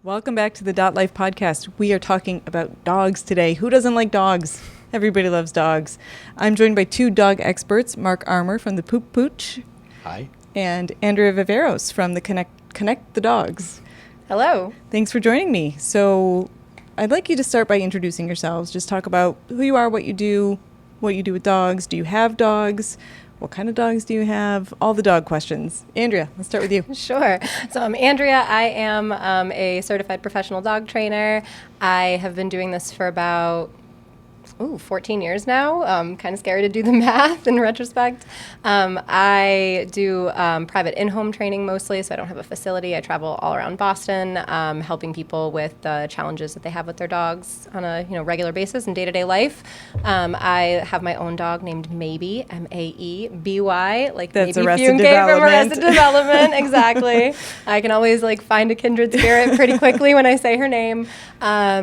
Welcome back to the DotLife podcast. We are talking about dogs today. Who doesn't like dogs? Everybody loves dogs. I'm joined by two dog experts, Mark Armour from the Pooch. Hi. And Andrea Viveiros from the Connect the Dogs. Hello. Thanks for joining me. So I'd like you to start by introducing yourselves. Just talk about who you are, what you do with dogs. Do you have dogs? What kind of dogs do you have? All the dog questions. Andrea, let's start with you. Sure. So I'm Andrea. I am a certified professional dog trainer. I have been doing this for about 14 years now. Kind of scary to do the math in retrospect. I do private in-home training mostly, so I don't have a facility. I travel all around Boston, helping people with the challenges that they have with their dogs on a regular basis in day-to-day life. I have my own dog named Maybe, Maeby, like That's maybe Arrested Fuenke from Development. Arrested Development. Exactly. I can always find a kindred spirit pretty quickly when I say her name.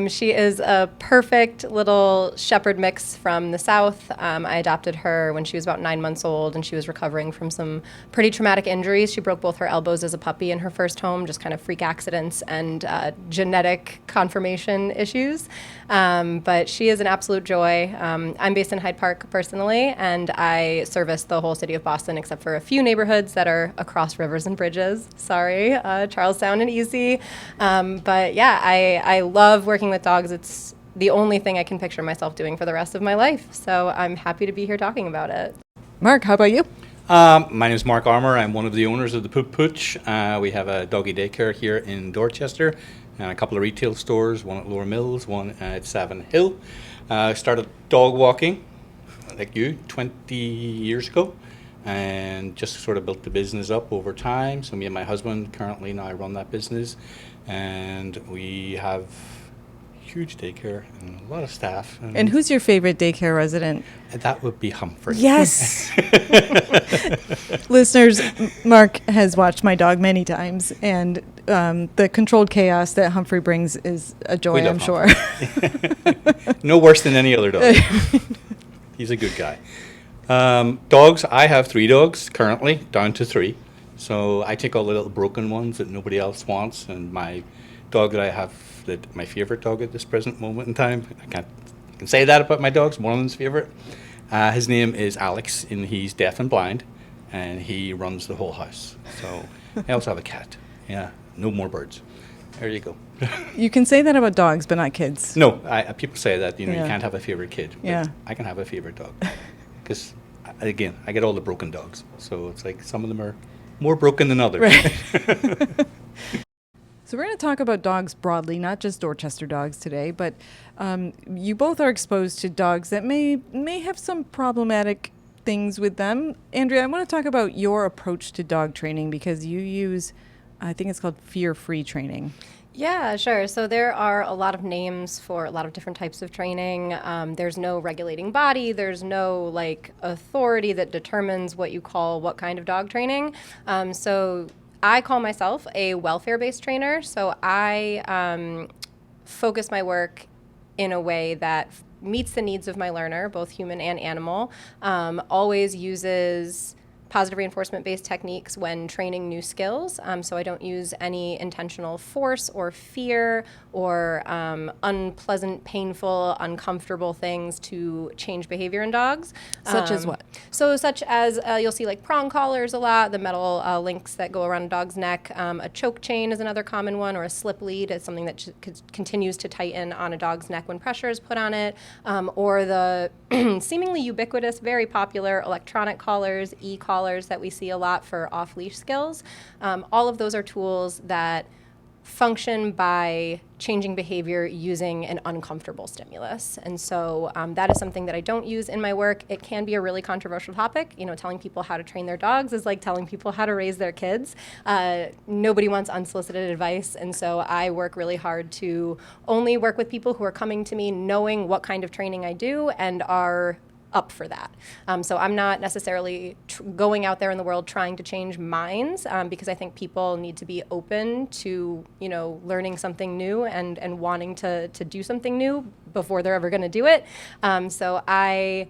She is a perfect little shepherd mix from the South. I adopted her when she was about 9 months old, and she was recovering from some pretty traumatic injuries. She broke both her elbows as a puppy in her first home, just kind of freak accidents and genetic conformation issues. But she is an absolute joy. I'm based in Hyde Park personally, and I service the whole city of Boston except for a few neighborhoods that are across rivers and bridges. Sorry, Charlestown and Easy. But yeah, I love working with dogs. It's the only thing I can picture myself doing for the rest of my life. So I'm happy to be here talking about it. Mark, how about you? My name is Mark Armour. I'm one of the owners of the Pooch. We have a doggy daycare here in Dorchester and a couple of retail stores, one at Lower Mills, one at Savin Hill. I started dog walking, like you, 20 years ago, and just sort of built the business up over time. So me and my husband currently now run that business, and we have huge daycare and a lot of staff. And who's your favorite daycare resident? That would be Humphrey. Yes. Listeners, Mark has watched my dog many times, and the controlled chaos that Humphrey brings is a joy, I'm sure. No worse than any other dog. He's a good guy. Dogs, I have 3 dogs currently, down to 3. So I take all the little broken ones that nobody else wants, and my dog that I have, my favorite dog at this present moment in time, I can say that about my dogs, one of them's favorite. His name is Alex, and he's deaf and blind, and he runs the whole house. So I also have a cat. Yeah, no more birds. There you go. You can say that about dogs, but not kids. No, people say that, you can't have a favorite kid. But Yeah. I can have a favorite dog. Because, again, I get all the broken dogs. So it's like some of them are more broken than others. Right. So we're going to talk about dogs broadly, not just Dorchester dogs today, but you both are exposed to dogs that may have some problematic things with them. Andrea, I want to talk about your approach to dog training because you use, I think it's called fear-free training. Yeah, sure. So there are a lot of names for a lot of different types of training. There's no regulating body. There's no authority that determines what you call what kind of dog training. So I call myself a welfare-based trainer. So I focus my work in a way that meets the needs of my learner, both human and animal, always uses positive reinforcement-based techniques when training new skills. So I don't use any intentional force or fear or unpleasant, painful, uncomfortable things to change behavior in dogs. Such as what? So such as you'll see prong collars a lot, the metal links that go around a dog's neck. A choke chain is another common one, or a slip lead is something that continues to tighten on a dog's neck when pressure is put on it. Or the seemingly ubiquitous, very popular electronic collars, e-collars that we see a lot for off-leash skills. All of those are tools that function by changing behavior using an uncomfortable stimulus. And so that is something that I don't use in my work. It can be a really controversial topic. Telling people how to train their dogs is like telling people how to raise their kids. Nobody wants unsolicited advice. And so I work really hard to only work with people who are coming to me knowing what kind of training I do and are up for that. So I'm not necessarily going out there in the world trying to change minds because I think people need to be open to, learning something new and wanting to do something new before they're ever going to do it. So I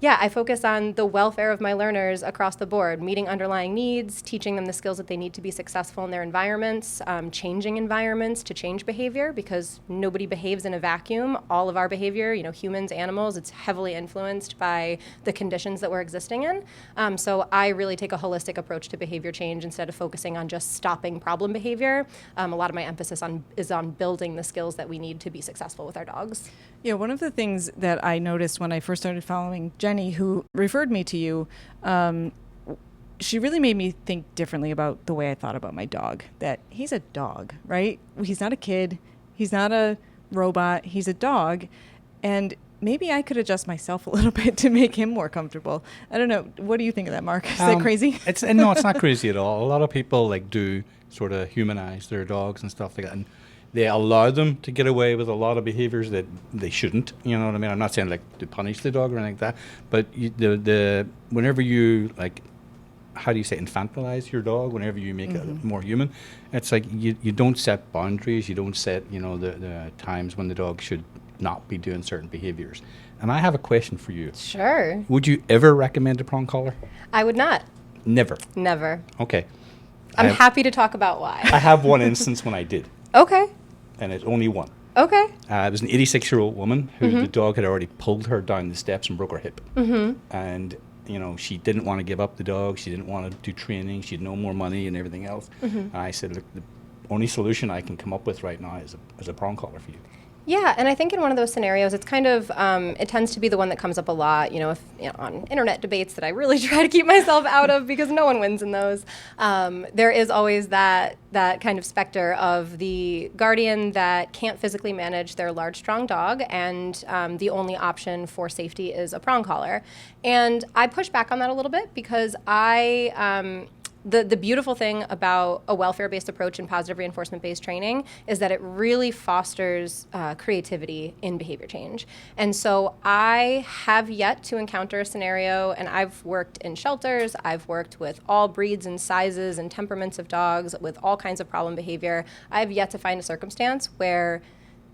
Yeah, I focus on the welfare of my learners across the board, meeting underlying needs, teaching them the skills that they need to be successful in their environments, changing environments to change behavior, because nobody behaves in a vacuum. All of our behavior, humans, animals, it's heavily influenced by the conditions that we're existing in. So I really take a holistic approach to behavior change instead of focusing on just stopping problem behavior. A lot of my emphasis is on building the skills that we need to be successful with our dogs. Yeah, one of the things that I noticed when I first started following Jenny, who referred me to you, she really made me think differently about the way I thought about my dog. That he's a dog, right? He's not a kid. He's not a robot. He's a dog. And maybe I could adjust myself a little bit to make him more comfortable. I don't know. What do you think of that, Mark? Is that crazy? No, it's not crazy at all. A lot of people do sort of humanize their dogs and stuff like that. And they allow them to get away with a lot of behaviors that they shouldn't. You know what I mean? I'm not saying to punish the dog or anything like that, but whenever you how do you say, infantilize your dog, whenever you make it more human, it's like you don't set boundaries, you don't set the times when the dog should not be doing certain behaviors. And I have a question for you. Sure. Would you ever recommend a prong collar? I would not. Never. Never. Okay. I'm happy to talk about why. I have one instance when I did. Okay. And it's only one. Okay. It was an 86-year-old woman who the dog had already pulled her down the steps and broke her hip. And, she didn't want to give up the dog. She didn't want to do training. She had no more money and everything else. And I said, look, the only solution I can come up with right now is a prong collar for you. Yeah, and I think in one of those scenarios, it's kind of, it tends to be the one that comes up a lot, on internet debates that I really try to keep myself out of because no one wins in those. There is always that kind of specter of the guardian that can't physically manage their large, strong dog, and the only option for safety is a prong collar. And I push back on that a little bit because the beautiful thing about a welfare-based approach and positive reinforcement-based training is that it really fosters creativity in behavior change. And so I have yet to encounter a scenario, and I've worked in shelters, I've worked with all breeds and sizes and temperaments of dogs with all kinds of problem behavior. I have yet to find a circumstance where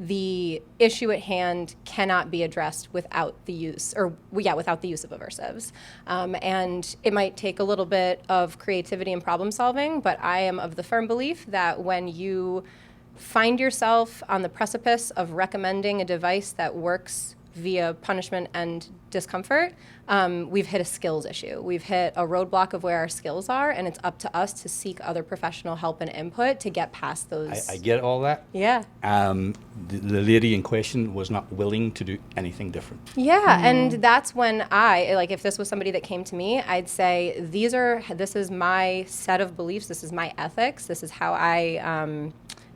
the issue at hand cannot be addressed without the use of aversives. And it might take a little bit of creativity and problem solving, but I am of the firm belief that when you find yourself on the precipice of recommending a device that works via punishment and discomfort, we've hit a skills issue. We've hit a roadblock of where our skills are, and it's up to us to seek other professional help and input to get past those. I get all that. Yeah. The lady in question was not willing to do anything different. Yeah, and that's when if this was somebody that came to me, I'd say, this is my set of beliefs, this is my ethics, this is how I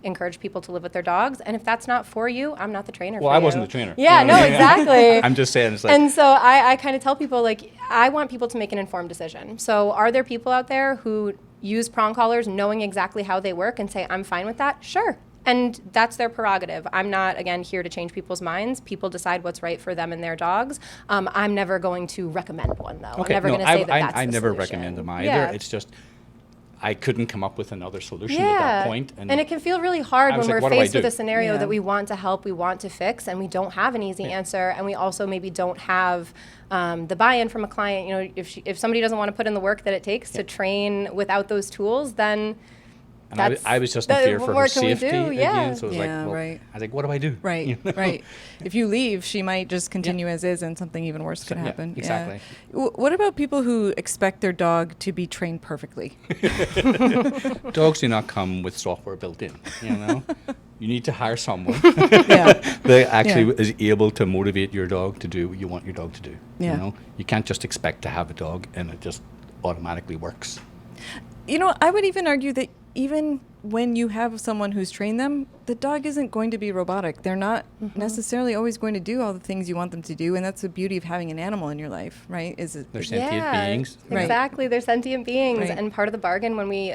encourage people to live with their dogs. And if that's not for you, I'm not the trainer for you. Well, I wasn't the trainer. Yeah, You know what I mean? exactly. I'm just saying it's like... And so I kind of tell people, I want people to make an informed decision. So are there people out there who use prong collars knowing exactly how they work and say, I'm fine with that? Sure. And that's their prerogative. I'm not, again, here to change people's minds. People decide what's right for them and their dogs. I'm never going to recommend one, though. Okay, I'm never going to say that's I the never solution. recommend them either. Yeah. It's just... I couldn't come up with another solution at that point. And it can feel really hard when we're what do I faced with do? a scenario Yeah. that we want to help, we want to fix, and we don't have an easy answer, and we also maybe don't have the buy-in from a client. If somebody doesn't want to put in the work that it takes to train without those tools, then And I was just in fear for her what can we safety do? Yeah. again. So it was Right. I was like, what do I do? Right, You know? right. If you leave, she might just continue as is, and something even worse could Yeah, happen. exactly. What about people who expect their dog to be trained perfectly? Dogs do not come with software built in, You need to hire someone Yeah. that actually is able to motivate your dog to do what you want your dog to do. Yeah. You can't just expect to have a dog and it just automatically works. I would even argue that even when you have someone who's trained them, the dog isn't going to be robotic. They're not necessarily always going to do all the things you want them to do, and that's the beauty of having an animal in your life, right? They're sentient beings. Right. Exactly. They're sentient beings. Right. And part of the bargain when we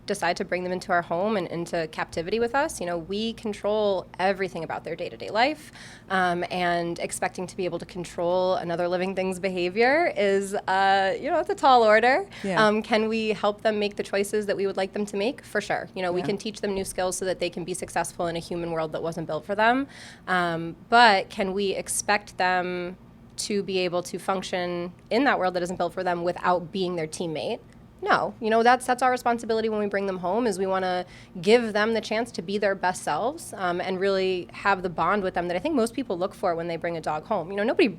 decide to bring them into our home and into captivity with us, we control everything about their day-to-day life. And expecting to be able to control another living thing's behavior is, it's a tall order. Yeah. Can we help them make the choices that we would like them to make? For sure. We Yeah. can teach them new skills so that they can be successful in a human world that wasn't built for them. But can we expect them to be able to function in that world that isn't built for them without being their teammate. No, you know, that's our responsibility when we bring them home, is we want to give them the chance to be their best selves, and really have the bond with them that I think most people look for when they bring a dog home. You know, nobody,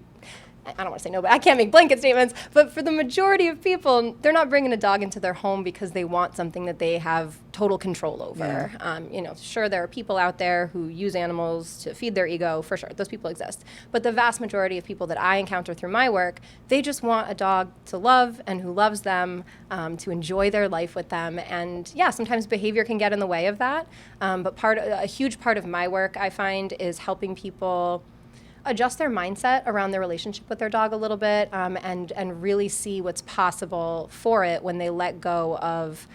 I don't want to say nobody, I can't make blanket statements, but for the majority of people, they're not bringing a dog into their home because they want something that they have total control over. Yeah. You know, sure, there are people out there who use animals to feed their ego, for sure, those people exist. But the vast majority of people that I encounter through my work, they just want a dog to love and who loves them, to enjoy their life with them. And yeah, sometimes behavior can get in the way of that. But a huge part of my work, I find, is helping people adjust their mindset around their relationship with their dog a little bit, and really see what's possible for it when they let go of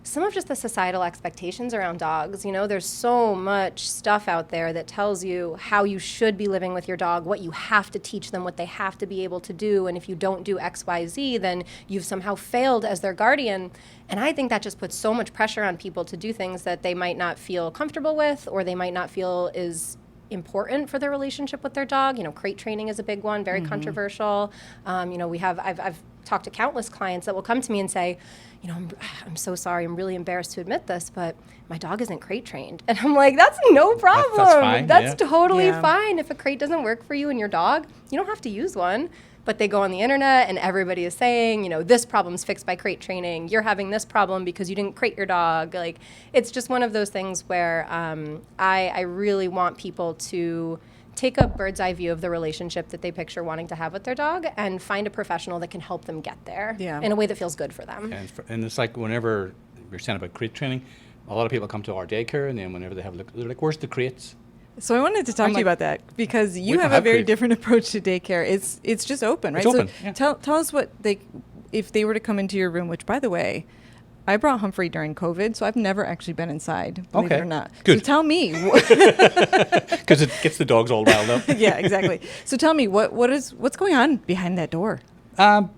some of just the societal expectations around dogs. You know, there's so much stuff out there that tells you how you should be living with your dog, what you have to teach them, what they have to be able to do, and if you don't do X, Y, Z, then you've somehow failed as their guardian. And I think that just puts so much pressure on people to do things that they might not feel comfortable with, or they might not feel is important for their relationship with their dog. You know, crate training is a big one, very controversial. You know, I've talked to countless clients that will come to me and say, you know, I'm so sorry, I'm really embarrassed to admit this, but my dog isn't crate trained. And I'm like, that's no problem. That's fine, That's yeah. totally Yeah. fine. If a crate doesn't work for you and your dog, you don't have to use one. But they go on the internet and everybody is saying, you know, this problem's fixed by crate training. You're having this problem because you didn't crate your dog. Like, it's just one of those things where I really want people to take a bird's eye view of the relationship that they picture wanting to have with their dog and find a professional that can help them get there in a way that feels good for them. And it's like whenever we're saying about crate training, a lot of people come to our daycare, and then whenever they have a look, they're like, where's the crates? So I wanted to talk I'm to you like, about that, because you don't have a have very crates. different approach to daycare. It's just open, right? It's open, So yeah. tell us if they were to come into your room, which, by the way, I brought Humphrey during COVID, so I've never actually been inside, believe it Okay, or not. good. So tell me. Because it gets the dogs all riled up. Yeah, exactly. So tell me, what's going on behind that door?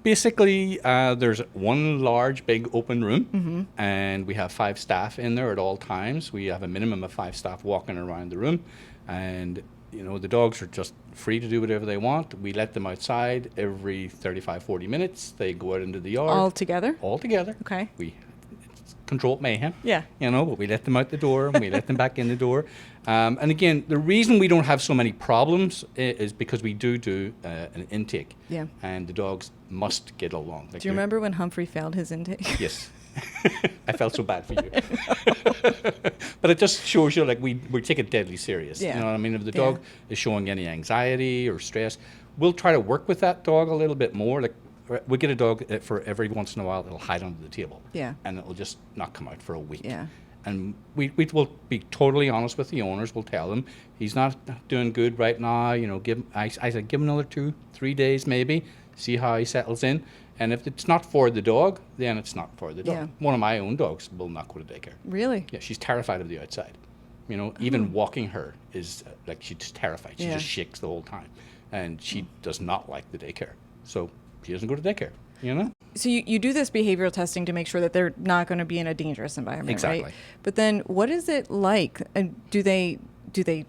Basically, there's one large, big open room, and we have 5 staff in there at all times. We have a minimum of 5 staff walking around the room, and you know, the dogs are just free to do whatever they want. We let them outside every 35, 40 minutes. They go out into the yard. All together? All together. Okay. It's controlled mayhem. Yeah. You know, but we let them out the door, and we let them back in the door. And again, the reason we don't have so many problems is because we do an intake. Yeah. And the dogs must get along. Like Do you remember when Humphrey failed his intake? Yes. I felt so bad for you. But it just shows you, like, we take it deadly serious. Yeah. You know what I mean? If the Yeah. dog is showing any anxiety or stress, we'll try to work with that dog a little bit more. Like, we get a dog that for every once in a while, it'll hide under the table. Yeah. And it'll just not come out for a week. Yeah. And we will be totally honest with the owners. We'll tell them he's not doing good right now. You know, I said give him another 2-3 days maybe, see how he settles in. And if it's not for the dog, then it's not for the dog. Yeah. One of my own dogs will not go to daycare. Really? Yeah, she's terrified of the outside. You know, even walking her is like she's just terrified. She Yeah. just shakes the whole time, and she does not like the daycare. So she doesn't go to daycare. You know. So you do this behavioral testing to make sure that they're not going to be in a dangerous environment, Exactly. right? But then what is it like? And do they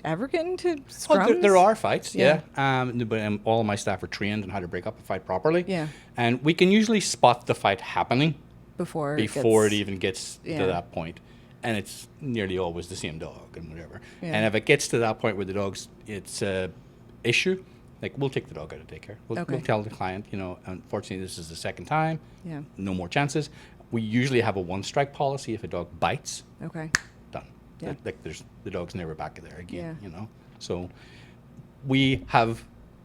ever get into scrums? Oh, there are fights, Yeah. yeah. But all of my staff are trained on how to break up a fight properly. Yeah. And we can usually spot the fight happening before it even gets Yeah. to that point. And it's nearly always the same dog and whatever. Yeah. And if it gets to that point where it's a issue, like, we'll take the dog out of daycare. Okay. We'll tell the client, you know, unfortunately this is the second time. Yeah. No more chances. We usually have a 1-strike policy. If a dog bites, Okay. done. Yeah. Like, the dog's never back there again. Yeah. You know. So we have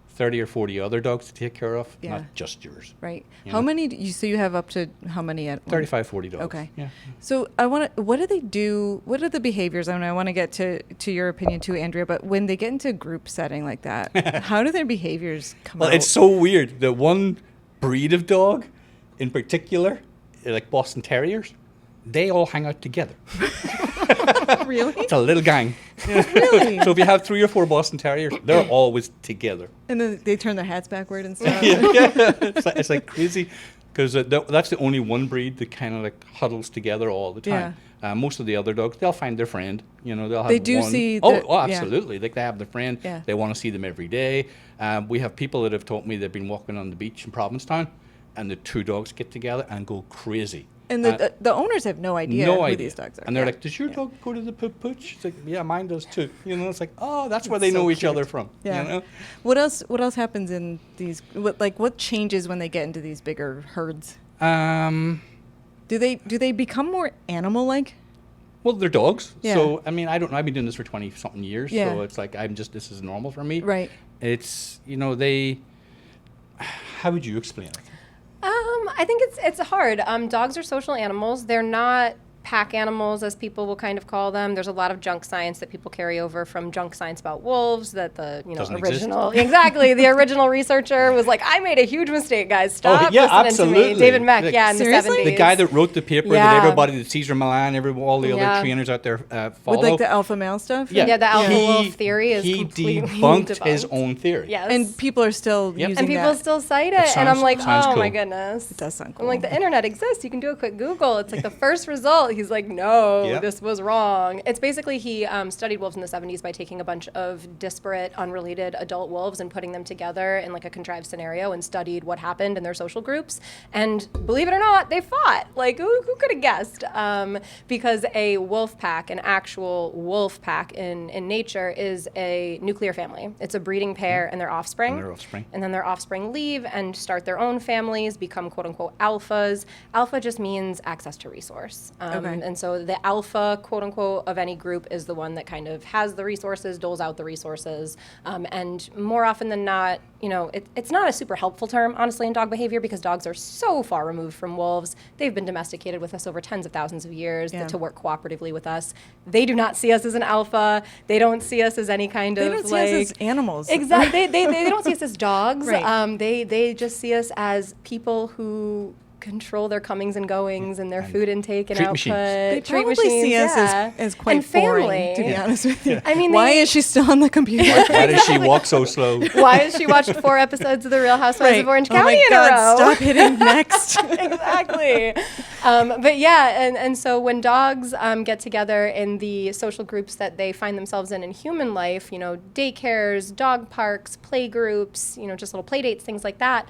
30 or 40 other dogs to take care of, Yeah. not just yours. Right. You How know? many so you have up to how many at one? 35, 40 dogs. Okay. Yeah. So what do they do? What are the behaviors? I mean, I want to get to your opinion too, Andrea, but when they get into a group setting like that, how do their behaviors come Well, out? it's so weird. The one breed of dog in particular, like Boston Terriers, they all hang out together. Really? It's a little gang. Really? So if you have 3 or 4 Boston Terriers, they're always together. And then they turn their hats backward and stuff. Yeah. It's like crazy, because that's the only one breed that kind of like huddles together all the time. Yeah. Most of the other dogs, they'll find their friend. You know, they'll have They do one. see Oh, the- oh, yeah. absolutely. Like they have their friend. Yeah. They want to see them every day. We have people that have told me they've been walking on the beach in Provincetown, and the two dogs get together and go crazy. And the owners have no idea No who idea. these dogs are. And they're Yeah. like, does your Yeah. dog go to the Pooch? It's like, yeah, mine does too. You know, it's like, oh, that's where they so know each cute. other from. Yeah. You know? What else happens in these? What changes when they get into these bigger herds? Do they become more animal-like? Well, they're dogs. Yeah. So, I mean, I don't know. I've been doing this for 20-something years. Yeah. So it's like, this is normal for me. Right. It's, you know, how would you explain it? I think it's hard. Dogs are social animals. They're not pack animals, as people will kind of call them. There's a lot of junk science that people carry over from junk science about wolves that the Doesn't original exactly the original researcher was like, I made a huge mistake, guys. Stop yeah, listening absolutely. to me. David Meck, Like, yeah, in seriously? the 70s. The guy that wrote the paper Yeah. that everybody, that Cesar Millan, all the Yeah. other trainers out there follow. With like the alpha male stuff? Yeah, the alpha He- wolf theory is he completely debunked his debunked. own theory. Yes. And people are still Yep. using And people that. still cite It it, and I'm sounds- like, sounds oh my cool. goodness. It does sound I'm like, cool. the internet exists. You can do a quick Google. It's like the first result. He's like, no, Yep. this was wrong. It's basically he studied wolves in the 70s by taking a bunch of disparate, unrelated adult wolves and putting them together in like a contrived scenario and studied what happened in their social groups. And believe it or not, they fought. Like, who could have guessed? Because a wolf pack, an actual wolf pack in nature, is a nuclear family. It's a breeding pair and their offspring. And their offspring. And then their offspring leave and start their own families, become quote unquote alphas. Alpha just means access to resource. Okay. And so the alpha, quote unquote, of any group is the one that kind of has the resources, doles out the resources. And more often than not, you know, it's not a super helpful term, honestly, in dog behavior because dogs are so far removed from wolves. They've been domesticated with us over tens of thousands of years Yeah. to work cooperatively with us. They do not see us as an alpha. They don't see us as any kind They of don't see like us as animals. Exactly. They don't see us as dogs. Right. They just see us as people who control their comings and goings and their food intake and treat output. machines. They treat probably machines, see us yeah. as quite and boring, family. to be honest with you. I mean, why they- is she still on the computer? Why does she walk so slow? Why has she watched 4 episodes of The Real Housewives of Orange Oh County my in God, a row? Stop hitting next. Exactly. But yeah, and so when dogs get together in the social groups that they find themselves in human life, you know, daycares, dog parks, play groups, you know, just little play dates, things like that,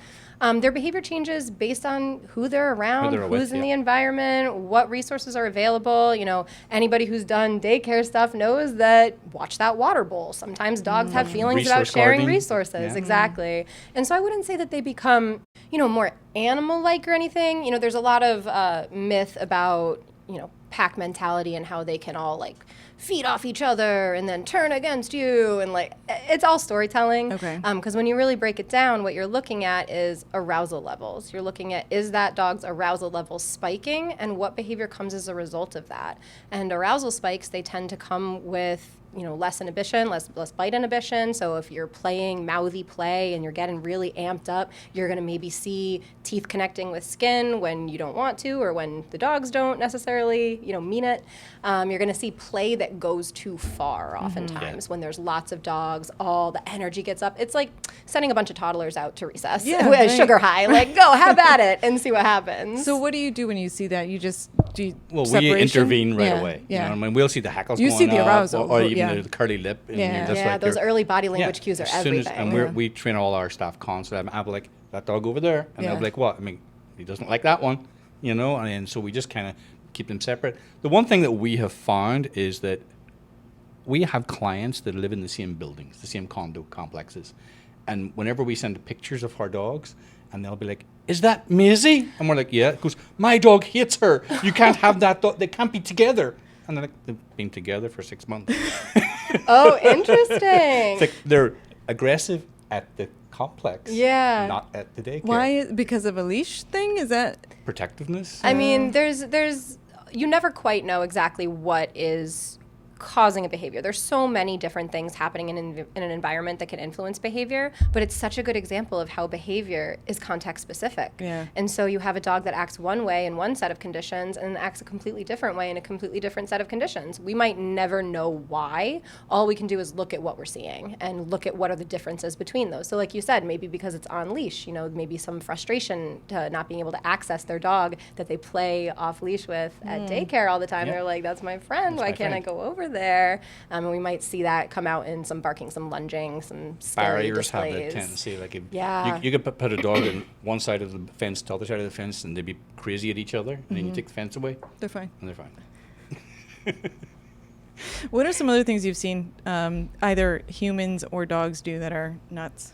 their behavior changes based on who they're around, they're with, who's in yeah. the environment, what resources are available. You know, anybody who's done daycare stuff knows that watch that water bowl. Sometimes dogs have feelings about Resource sharing guarding. resources. Yeah. Exactly. And so I wouldn't say that they become, you know, more animal-like or anything. You know, there's a lot of myth about, you know, pack mentality and how they can all like feed off each other and then turn against you, and like it's all storytelling. Okay. Because when you really break it down, what you're looking at is arousal levels. You're looking at, is that dog's arousal level spiking, and what behavior comes as a result of that. And arousal spikes, they tend to come with, you know, less inhibition, less bite inhibition. So if you're playing mouthy play and you're getting really amped up, you're going to maybe see teeth connecting with skin when you don't want to, or when the dogs don't necessarily, you know, mean it. You're going to see play that goes too far oftentimes. When there's lots of dogs, all the energy gets up. It's like sending a bunch of toddlers out to recess Yeah, with right. sugar high. Like, go, have at it and see what happens. So what do you do when you see that? You just do Well, we separation? intervene right Yeah, away. Yeah. You know, I mean, we'll see the hackles You going see the up, arousal, or even yeah. the curly lip. And Yeah. you're just yeah, like, those you're- early body language cues are as soon as- everything. and we train all our staff constantly. I'll be like, that dog over there. And they'll Yeah. be like, what? I mean, he doesn't like that one, you know? And so we just kind of keep them separate. The one thing that we have found is that we have clients that live in the same buildings, the same condo complexes. And whenever we send pictures of our dogs, and they'll be like, is that Maisie? And we're like, yeah. It goes, my dog hates her. You can't have that dog. They can't be together. And they're like, they've been together for 6 months. Oh, interesting. It's like they're aggressive at the complex, Yeah. not at the daycare. Why? Because of a leash thing? Is that? Protectiveness? I mean, there's you never quite know exactly what is causing a behavior. There's so many different things happening in an environment that can influence behavior, but it's such a good example of how behavior is context specific. Yeah. And so you have a dog that acts one way in one set of conditions and acts a completely different way in a completely different set of conditions. We might never know why. All we can do is look at what we're seeing and look at what are the differences between those. So like you said, maybe because it's on leash, you know, maybe some frustration to not being able to access their dog that they play off leash with at daycare all the time. Yeah. They're like, that's my friend. That's Why my can't I friend. go over there? And we might see that come out in some barking, some lunging, some scary Barriers have displays. that tendency. Like if Yeah. you could put a dog on one side of the fence to the other side of the fence, and they'd be crazy at each other. And then you take the fence away, They're fine. and they're fine. What are some other things you've seen either humans or dogs do that are nuts?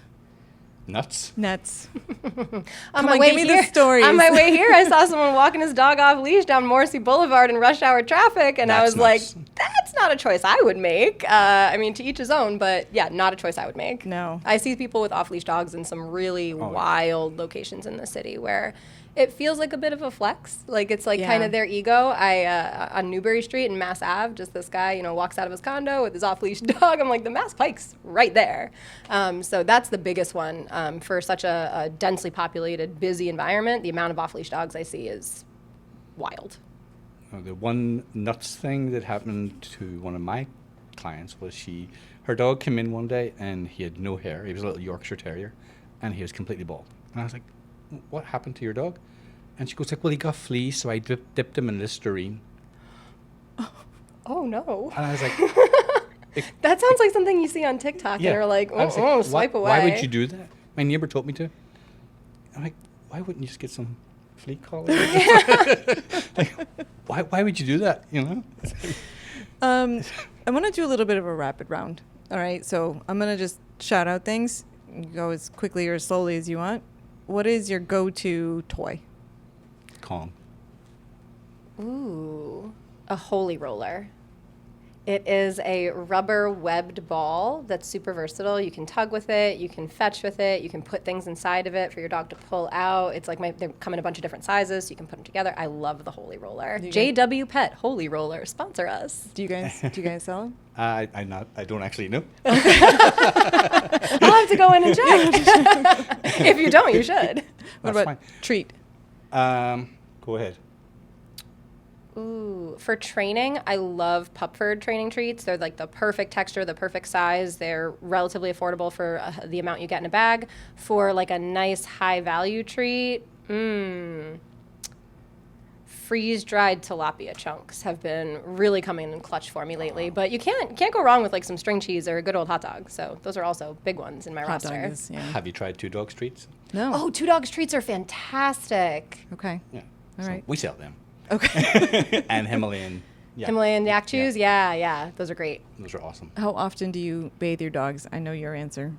Nuts. Nuts. On Come my on, way give me here, the stories. On my way here, I saw someone walking his dog off leash down Morrissey Boulevard in rush hour traffic, and I That's was like, nuts. "That's not a choice I would make." I mean, to each his own, but yeah, not a choice I would make. No. I see people with off leash dogs in some really yeah. wild locations in the city where it feels like a bit of a flex. Like it's like Yeah. kind of their ego. On Newbury Street in Mass Ave, just this guy, you know, walks out of his condo with his off-leash dog. I'm like, the Mass Pike's right there. So that's the biggest one for such a densely populated, busy environment. The amount of off-leash dogs I see is wild. The one nuts thing that happened to one of my clients was her dog came in one day and he had no hair. He was a little Yorkshire Terrier, and he was completely bald. And I was like, "What happened to your dog?" And she goes like, "Well, he got fleas, so I dipped him in Listerine." Oh no. And I was like, That sounds like something you see on TikTok and you're like, I was oh, swipe away. Why would you do that? My neighbor told me to. I'm like, why wouldn't you just get some flea collar? Like, why would you do that? You know? I want to do a little bit of a rapid round. All right, so I'm going to just shout out things. You go as quickly or as slowly as you want. What is your go-to toy? Kong. Ooh, a holy roller. It is a rubber webbed ball that's super versatile. You can tug with it, you can fetch with it, you can put things inside of it for your dog to pull out. It's like they come in a bunch of different sizes, so you can put them together. I love the holy roller. You JW Pet Holy Roller, sponsor us. Do you guys sell them? I don't actually know. I'll have to go in and check. If you don't, you should. What That's about fine. treat? Go ahead. Ooh, for training, I love Pupford training treats. They're like the perfect texture, the perfect size. They're relatively affordable for the amount you get in a bag. For like a nice high value treat, freeze-dried tilapia chunks have been really coming in clutch for me lately. But you can't go wrong with like some string cheese or a good old hot dog. So those are also big ones in my Hot roster. dog is, yeah. Have you tried Two Dogs Treats? No. Oh, Two Dogs treats are fantastic. Okay. Yeah. All right. We sell them. Okay. And Himalayan. Yeah. Himalayan yak chews, yeah, those are great. Those are awesome. How often do you bathe your dogs? I know your answer.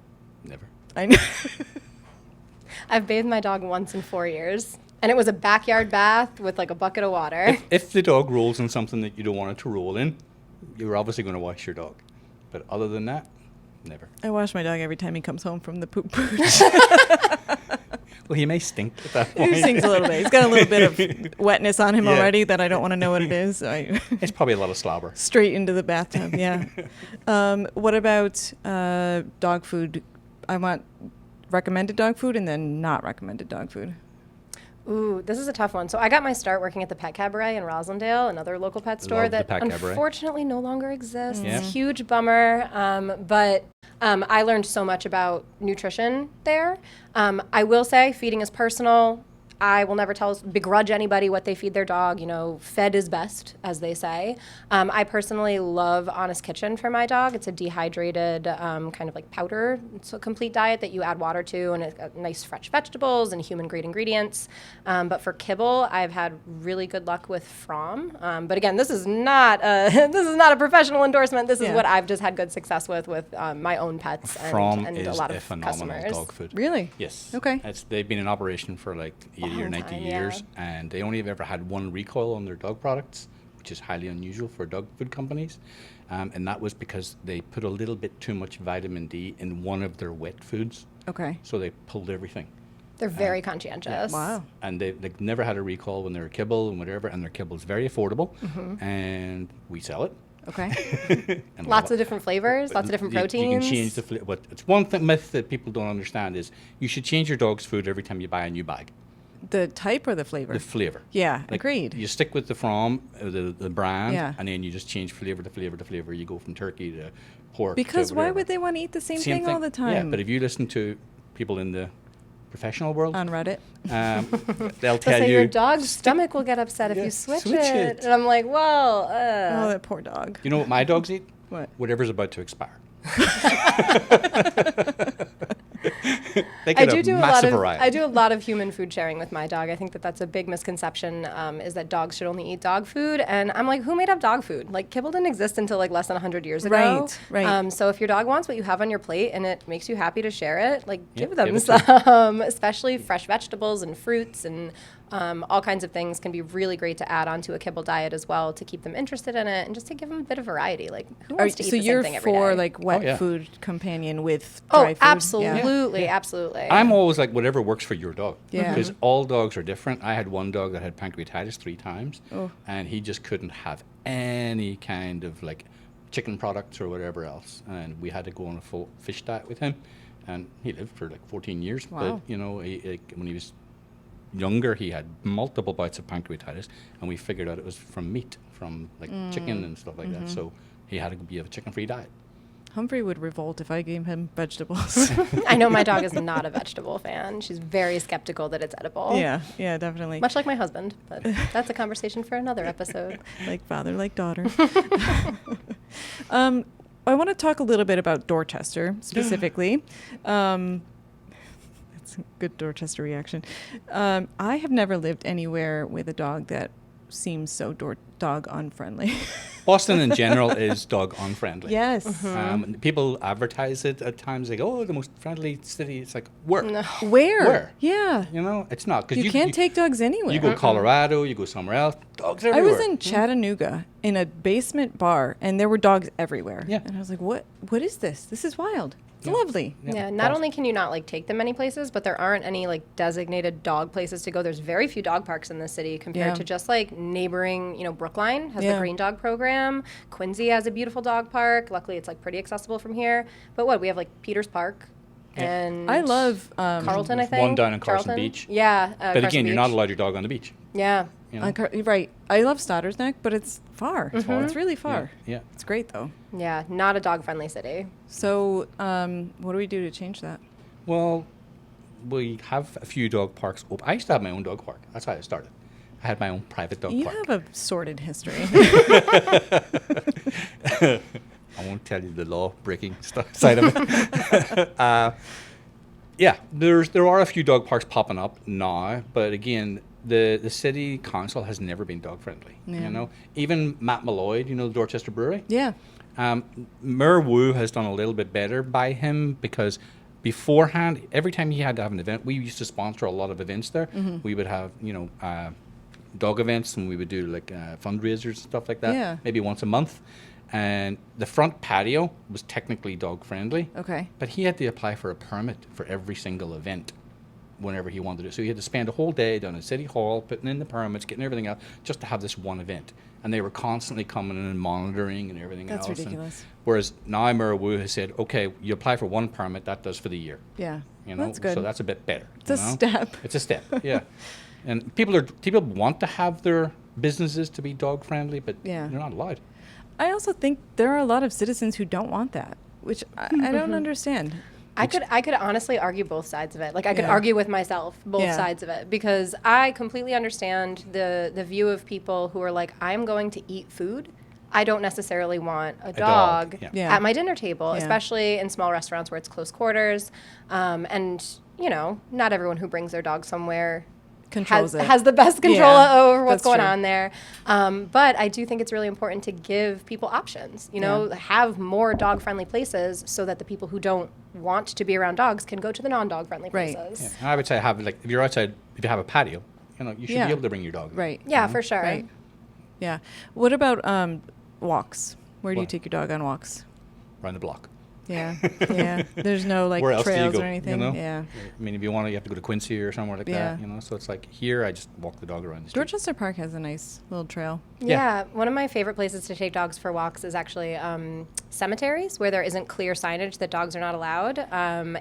Never. I know. I've bathed my dog once in 4 years, and it was a backyard bath with like a bucket of water. If the dog rolls in something that you don't want it to roll in, you're obviously going to wash your dog. But other than that, never. I wash my dog every time he comes home from the poop Pooch. Well, he may stink at that point. He stinks a little bit. He's got a little bit of wetness on him Yeah. already that I don't want to know what it is. So I It's probably a lot of slobber. straight into the bathtub. Yeah. What about dog food? I want recommended dog food and then not recommended dog food. Ooh, this is a tough one. So I got my start working at the Pet Cabaret in Roslindale, another local pet store Love the that Pet Cabaret. unfortunately no longer exists. Yeah. Huge bummer. But I learned so much about nutrition there. I will say feeding is personal. I will never begrudge anybody what they feed their dog. You know, fed is best, as they say. I personally love Honest Kitchen for my dog. It's a dehydrated kind of like powder. It's a complete diet that you add water to, and it's got nice fresh vegetables and human-grade ingredients. But for kibble, I've had really good luck with From. But again, this is not a professional endorsement. This is Yeah. what I've just had good success with my own pets From and is a lot a of phenomenal customers. dog food. Really? Yes. Okay. They've been in operation for like 80 or Long 90 time, years, yeah. and they only have ever had one recall on their dog products, which is highly unusual for dog food companies. And that was because they put a little bit too much vitamin D in one of their wet foods, Okay. so they pulled everything. They're very conscientious. Wow. And they've never had a recall when they're kibble and whatever, and their kibble is very affordable, Mm-hmm. and we sell it. Okay. And Lots of different flavors, lots of different You proteins. can change the but it's one myth that people don't understand is you should change your dog's food every time you buy a new bag. The type or the flavor? The flavor. Yeah, Like, agreed. You stick with the brand, Yeah. and then you just change flavor to flavor to flavor. You go from turkey to pork. Because to why whatever. would they want to eat the same thing all the time? Yeah, but if you listen to people in the professional world, On Reddit? they'll They'll tell say you your dog's stomach will get upset if Yeah, you switch switch it. it. And I'm like, well, Oh, that poor dog. You know what my dogs eat? What? Whatever's about to expire. They I get do a a lot massive of variety. I do a lot of human food sharing with my dog. I think that that's a big misconception is that dogs should only eat dog food, and I'm like, who made up dog food? Like kibble didn't exist until like less than 100 years ago. Right. So if your dog wants what you have on your plate and it makes you happy to share it, like Yeah, give them give it to some. Especially fresh vegetables and fruits and all kinds of things can be really great to add onto a kibble diet as well to keep them interested in it and just to give them a bit of variety. Like who wants to eat So the you're same thing every for day? like wet yeah. food companion with Oh, dry food? Yeah. absolutely, absolutely. I'm always like whatever works for your dog. Yeah. Because all dogs are different. I had one dog that had pancreatitis 3 times, Oh. and he just couldn't have any kind of like chicken products or whatever else. And we had to go on a full fish diet with him, and he lived for like 14 years. Wow. But you know, when he was younger, he had multiple bouts of pancreatitis, and we figured out it was from meat, from like chicken and stuff like that. So he had to be a chicken-free diet. Humphrey would revolt if I gave him vegetables. I know my dog is not a vegetable fan. She's very skeptical that it's edible. Yeah, definitely. Much like my husband, but that's a conversation for another episode. Like father, like daughter. I want to talk a little bit about Dorchester specifically. That's a good Dorchester reaction. I have never lived anywhere with a dog that seems so dog unfriendly. Boston in general is dog unfriendly. Yes. People advertise it at times. They go, "Oh, the most friendly city." It's like where? No. Where? Where? Yeah. You know, it's not because You can't take dogs anywhere. You go Colorado, you go somewhere else. Dogs I everywhere. was in Chattanooga in a basement bar, and there were dogs everywhere. Yeah. And I was like, "What? What is this? This is wild. It's Yeah. lovely." Yeah, not only can you not like take them many places, but there aren't any like designated dog places to go. There's very few dog parks in the city compared Yeah. to just like neighboring, Brookline has Yeah. the Green Dog program. Quincy has a beautiful dog park. Luckily, it's like pretty accessible from here. But what, we have like Peters Park Yeah. and I love Carlton, I There's think. one down in Carson Charlton? Beach. Yeah. But Carson again, you're not Beach. allowed your dog on the beach. Yeah. You know? right. I love Stotter's Neck, but it's far. It's really far. Yeah. It's great though. Yeah, not a dog-friendly city. So, what do we do to change that? Well, we have a few dog parks open. I used to have my own dog park. That's how I started. I had my own private dog You park. have a sordid history. I won't tell you the law-breaking side of it. Yeah, there are a few dog parks popping up now, but again, the city council has never been dog friendly. Yeah. You know, even Matt Malloy, the Dorchester Brewery. Yeah. Mayor Wu has done a little bit better by him because beforehand, every time he had to have an event, we used to sponsor a lot of events there. We would have, dog events, and we would do like fundraisers and stuff like that. Yeah. Maybe once a month. And the front patio was technically dog friendly. Okay. But he had to apply for a permit for every single event whenever he wanted to. So he had to spend a whole day down at City Hall, putting in the permits, getting everything out, just to have this one event. And they were constantly coming in and monitoring and everything That's else. ridiculous. Whereas now Mayor Wu has said, okay, you apply for one permit, that does for the year. Yeah. You know, That's good. so that's a bit better. It's a step. It's a step, yeah. And people want to have their businesses to be dog friendly, but Yeah. they're not allowed. I also think there are a lot of citizens who don't want that, which I don't understand. I could honestly argue both sides of it. Like I could Yeah. argue with myself both Yeah. sides of it because I completely understand the view of people who are like, I'm going to eat food. I don't necessarily want a dog, dog yeah. at my dinner table, Yeah. especially in small restaurants where it's close quarters. And not everyone who brings their dog somewhere Controls it. has the best control Yeah, over what's that's going true. on there. But I do think it's really important to give people options, have more dog friendly places so that the people who don't want to be around dogs can go to the non-dog friendly Right. places. Yeah. And I would say if you're outside, if you have a patio, you should Yeah. be able to bring your dog. Right. Yeah, for sure. Right. Yeah. What about walks? Where do you What? take your dog on walks? Around the block. Yeah. Yeah. There's no like Where else do you trails go, or anything. you know? Yeah. I mean, if you want to, you have to go to Quincy or somewhere like Yeah. that, you know. So it's like here, I just walk the dog around the street. Dorchester Park has a nice little trail. Yeah, one of my favorite places to take dogs for walks is actually cemeteries where there isn't clear signage that dogs are not allowed.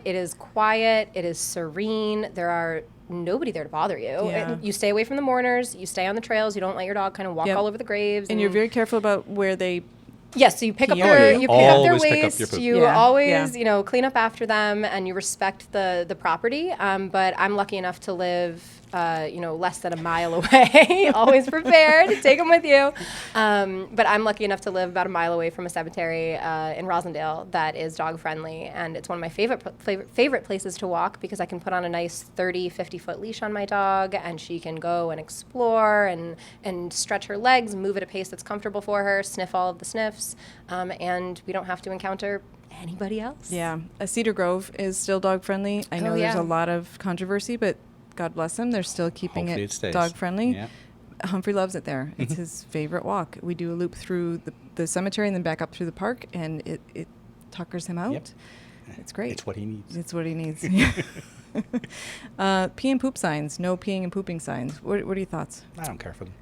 It is quiet, it is serene, there are nobody there to bother you. Yeah. And you stay away from the mourners, you stay on the trails, you don't let your dog kind of walk Yep. all over the graves. And you're very careful about where they. Yes, so you pick up Yeah. their Oh, yeah. you pick up their Always pick up waste. your poop. You Yeah, always yeah. you know clean up after them, and you respect the property. But I'm lucky enough to live less than a mile away. Always prepared, take them with you. But I'm lucky enough to live about a mile away from a cemetery in Rosendale that is dog friendly, and it's one of my favorite places to walk because I can put on a nice 50 foot leash on my dog, and she can go and explore and stretch her legs, move at a pace that's comfortable for her, sniff all of the sniffs, and we don't have to encounter anybody else. Yeah. Cedar Grove is still dog friendly. I know there's yeah. a lot of controversy, but God bless them. They're still keeping Hopefully it it stays. dog friendly. Yeah. Humphrey loves it there. It's his favorite walk. We do a loop through the cemetery and then back up through the park, and it tuckers him out. Yep. It's great. It's what he needs. It's what he needs. Pee and poop signs. No peeing and pooping signs. What are your thoughts? I don't care for them.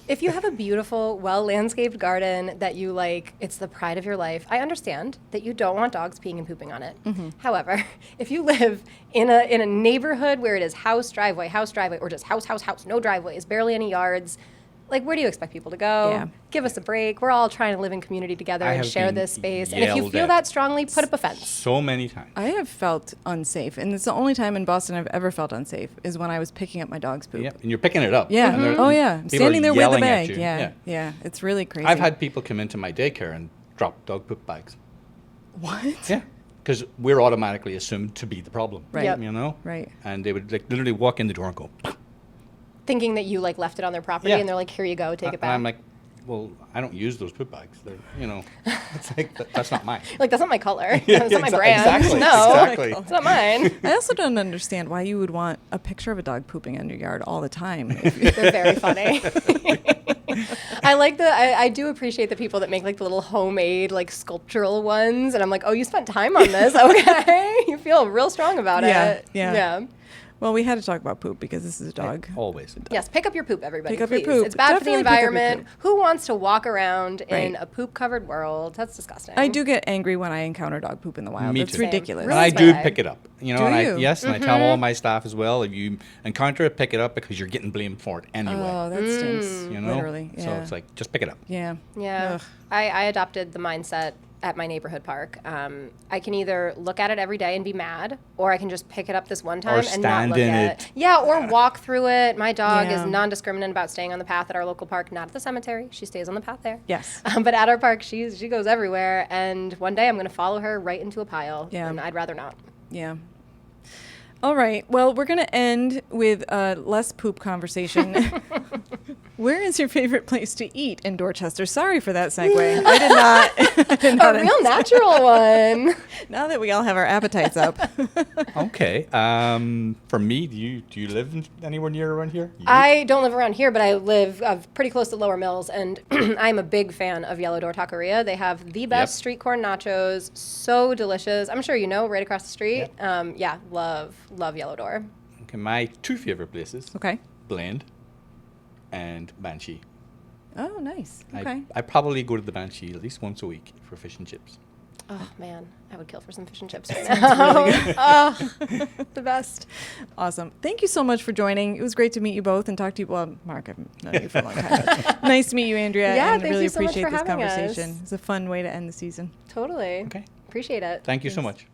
If you have a beautiful, well-landscaped garden that you like, it's the pride of your life. I understand that you don't want dogs peeing and pooping on it. However, if you live in a neighborhood where it is house, driveway, or just house, no driveways, barely any yards, like where do you expect people to go? Yeah. Give us a break. We're all trying to live in community together I and have share been this space. And if you yelled feel at that strongly, put up a fence. So many times. I have felt unsafe, and it's the only time in Boston I've ever felt unsafe is when I was picking up my dog's poop. Yep. And you're picking it up. Yeah. And they're- Oh yeah. I'm people are standing there with the yelling at bag. you. Yeah. Yeah. It's really crazy. I've had people come into my daycare and drop dog poop bags. what? Yeah. Because we're automatically assumed to be the problem. Right. Yep. You know? Right. And they would like literally walk in the door and go, Thinking that you like left it on their property Yeah. and they're like, here you go, take it and back. I'm like, well, I don't use those poop bags. They're, it's like, that's not mine. Like, that's not my color. Yeah, That's not my exa- brand. exactly, No, exactly. it's not mine. I also don't understand why you would want a picture of a dog pooping in your yard all the time. They're very funny. I do appreciate the people that make like the little homemade like sculptural ones, and I'm like, oh, you spent time on this, okay? You feel real strong about it. Yeah. Well, we had to talk about poop because this is a dog. Always. Yes, pick up your poop, everybody. Pick up your please. poop. It's bad for the Definitely pick up your environment. poop. Who wants to walk around in Right. a poop-covered world? That's disgusting. I do get angry when I encounter dog poop in the wild. Me It's too. ridiculous. Really? And I do bad. pick it up. You know, Do and you? yes, and I tell all my staff as well, if you encounter it, pick it up because you're getting blamed for it anyway. Oh, that stinks. you know? Literally. Yeah. So it's like, just pick it up. Yeah. Yeah. Ugh. I adopted the mindset at my neighborhood park. I can either look at it every day and be mad, or I can just pick it up this one time and not stand look in at it. Yeah, or walk through it. My dog Yeah. is non-discriminant about staying on the path at our local park, not at the cemetery. She stays on the path there. Yes. But at our park, she goes everywhere, and one day I'm going to follow her right into a pile, Yeah. and I'd rather not. Yeah. All right. Well, we're going to end with less poop conversation. Where is your favorite place to eat in Dorchester? Sorry for that segue. I did not. I did not A real natural one. Now that we all have our appetites up. Okay. For me, do you live anywhere near around here? You? I don't live around here, but I live pretty close to Lower Mills, and I'm a big fan of Yellow Door Taqueria. They have the best Yep. street corn nachos, so delicious. I'm sure you know, right across the street. Yep. Yeah, love Yellow Door. Okay, my two favorite places, Okay. Blend and Banshee. Oh, nice. Okay. I probably go to the Banshee at least once a week for fish and chips. Oh man, I would kill for some fish and chips right now. Oh, the best. Awesome. Thank you so much for joining. It was great to meet you both and talk to you. Well, Mark, I've known you for a long time. Nice to meet you, Andrea. Yeah, and thank really you so much appreciate for this having us. conversation. It's a fun way to end the season. Totally. Okay. Appreciate it. Thank you so much.